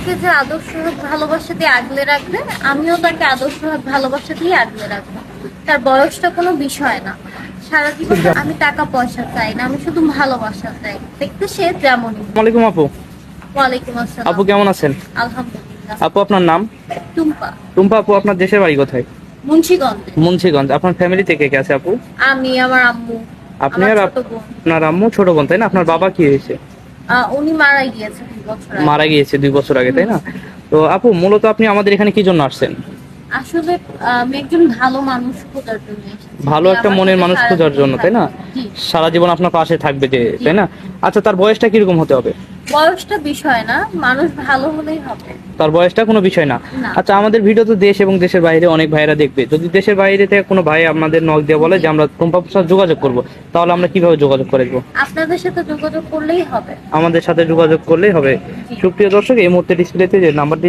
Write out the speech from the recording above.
আমাকে যে আদর্শ ভালোবাসা দিয়ে আগলে রাখবে, আমিও তাকে আদর্শ ভালোবাসা দিয়ে আগলে রাখবো। তার বয়সটা কোনো বিষয় না। সারা জীবন আমি টাকা পয়সা চাই না, আমি শুধু ভালোবাসা চাই। দেখতে সে যেমনই। ওয়ালাইকুম আপু। ওয়ালাইকুম আসসালাম। আপু কেমন আছেন? আলহামদুলিল্লাহ। আপু আপনার নাম? টুম্পা। টুম্পা আপু, আপনার দেশের বাড়ি কোথায়? মুন্সিগঞ্জ। মুন্সিগঞ্জ। আপনার ফ্যামিলিতে কে কে আছে আপু? আমি, আমার আম্মু, আপনি আমার আর ছোট বোন। আপনার আম্মু, ছোট বোন, তাই না? আপনার বাবা কি হয়েছে? উনি মারা গিয়েছে 2 বছর আগে। মারা গিয়েছে 2 বছর আগে, তাই না? তো আপু মূলত আপনি আমাদের এখানে কি জন্য আসছেন? আসলে আমি একজন ভালো মানুষ খোঁজার জন্য এসেছি। ভালো একটা আমার মনের সাথে মানুষ সারা খোঁজার জীবন জন্য, তাই না? থাকবে। জি। সারা জীবন আপনার পাশে থাকবে যে, তাই না? আচ্ছা, তার বয়সটা কিরকম হতে হবে? বয়সটা বিষয় না, মানুষ ভালো হলেই হবে। তার বয়সটা কোনো বিষয় না। না। আচ্ছা, আমাদের ভিডিও তো দেশ এবং দেশের বাইরে অনেক ভাইরা দেখবে। যদি দেশের বাইরে থেকে কোনো ভাই আমাদের নক দিয়ে বলে যে আমরা টুম্পার সাথে যোগাযোগ করব, তাহলে আমরা কিভাবে যোগাযোগ করব? আপনাদের সাথে যোগাযোগ করলেই হবে। আমাদের সাথে যোগাযোগ করলেই হবে। সুপ্রিয় দর্শক, এই মুহূর্তে ডিসপ্লেতে যে নাম্বারটি